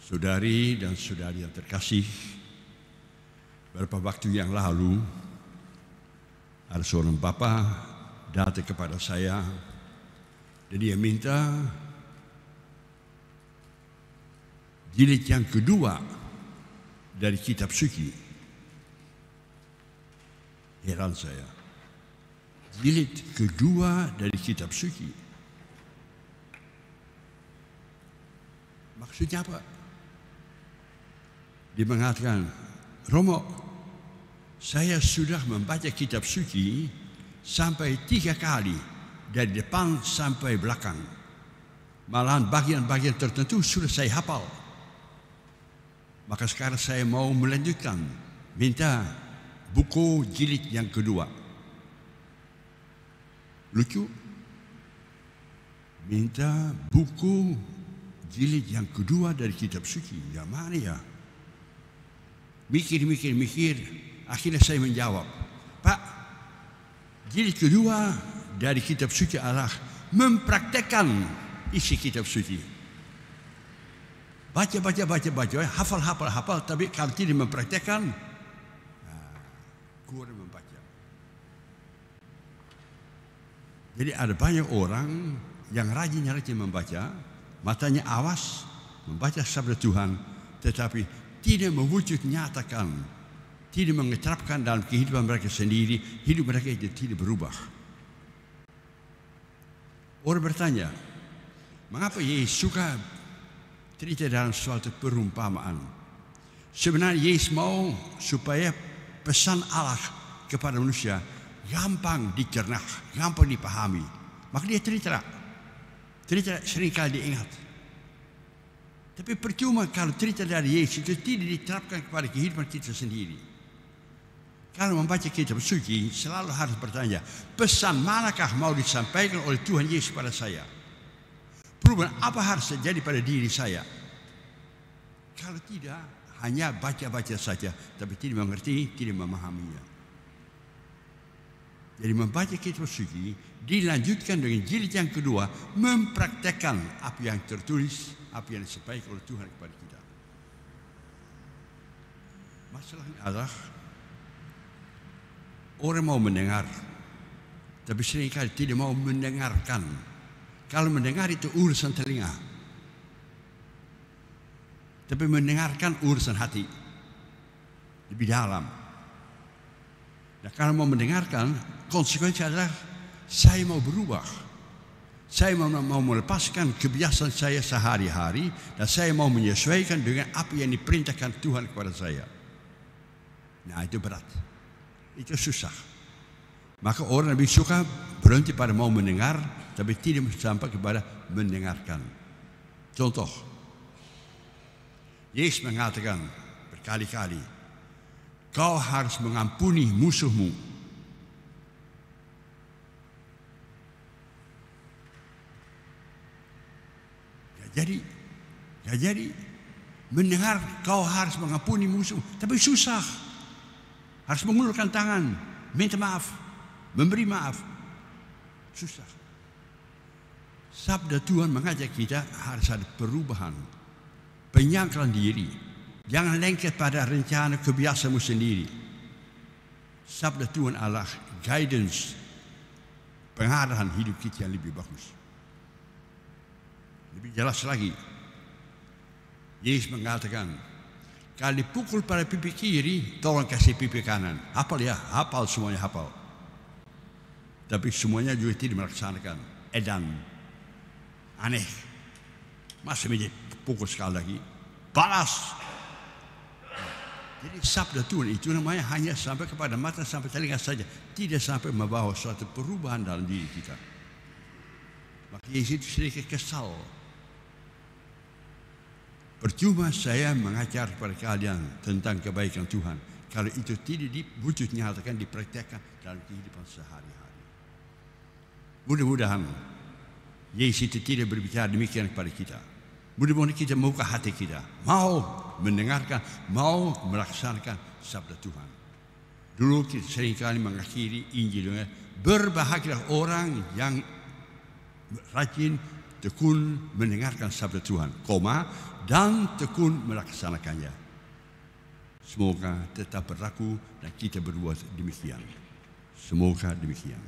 Saudari dan saudari yang terkasih, beberapa waktu yang lalu ada seorang bapa datang kepada saya dan dia minta jilid yang kedua dari kitab suci. Heran saya, jilid kedua dari kitab suci. Maksudnya apa? Dia mengatakan, Romo, saya sudah membaca kitab suci sampai 3 kali, dari depan sampai belakang. Malahan bagian-bagian tertentu sudah saya hafal. Maka sekarang saya mau melanjutkan, minta buku jilid yang kedua. Lucu? Minta buku jilid yang kedua dari kitab suci. Yang mana ya? Mikir, akhirnya saya menjawab, Pak, jilid kedua dari kitab suci adalah mempraktekkan isi kitab suci. Baca, hafal, tapi kalau tidak mempraktekkan, kurang membaca. Jadi ada banyak orang yang rajin membaca, matanya awas, membaca sabda Tuhan, tetapi tidak mewujud nyatakan, tidak mengeterapkan dalam kehidupan mereka sendiri, hidup mereka itu tidak berubah. Orang bertanya, mengapa Yesus suka cerita dalam suatu perumpamaan? Sebenarnya Yesus mau supaya pesan Allah kepada manusia gampang dicerna, gampang dipahami. Maka dia cerita seringkali diingat. Tapi percuma kalau cerita dari Yesus itu tidak diterapkan kepada kehidupan kita sendiri. Kalau membaca kitab suci selalu harus bertanya, pesan manakah mau disampaikan oleh Tuhan Yesus pada saya? Perubahan apa harus terjadi pada diri saya? Kalau tidak, hanya baca-baca saja, tapi tidak mengerti, tidak memahaminya. Jadi membaca kitab suci dilanjutkan dengan jilid yang kedua, mempraktekkan apa yang tertulis, apa yang disampaikan oleh Tuhan kepada kita. Masalahnya adalah orang mau mendengar, tapi seringkali tidak mau mendengarkan. Kalau mendengar itu urusan telinga, tapi mendengarkan urusan hati, lebih dalam. Nah, kalau mau mendengarkan, konsekuensi adalah saya mau berubah. Saya mau melepaskan kebiasaan saya sehari-hari dan saya mau menyesuaikan dengan apa yang diperintahkan Tuhan kepada saya. Nah, itu berat. Itu susah. Maka orang lebih suka berhenti pada mau mendengar, tapi tidak sampai kepada mendengarkan. Contoh, Yesus mengatakan berkali-kali, kau harus mengampuni musuhmu. Jadi mendengar kau harus mengampuni musuh, tapi susah. Harus mengulurkan tangan, minta maaf, memberi maaf. Susah. Sabda Tuhan mengajak kita harus ada perubahan, penyangkalan diri. Jangan lengket pada rencana kebiasaanmu sendiri. Sabda Tuhan adalah guidance, pengarahan hidup kita yang lebih bagus. Lebih jelas lagi, Yesus mengatakan, kalau dipukul pada pipi kiri, tolong kasih pipi kanan. Hafal ya, hafal semuanya hafal. Tapi semuanya juga tidak melaksanakan. Edan, aneh. Masa menjadi pukul sekali lagi, balas. Jadi sabda Tuhan itu namanya hanya sampai kepada mata, sampai telinga saja, tidak sampai membawa suatu perubahan dalam diri kita. Maka Yesus itu sedikit kesal. Percuma saya mengajar kepada kalian tentang kebaikan Tuhan kalau itu tidak diwujud nyatakan, dipraktekkan dalam kehidupan sehari-hari. Mudah-mudahan Yesus itu tidak berbicara demikian kepada kita. Mudah-mudahan kita membuka hati kita, mau mendengarkan, mau melaksanakan sabda Tuhan. Dulu kita seringkali mengakhiri Injil dengan berbahagialah orang yang rajin tekun mendengarkan sabda Tuhan, dan tekun melaksanakannya. Semoga tetap berlaku dan kita berbuat demikian. Semoga demikian.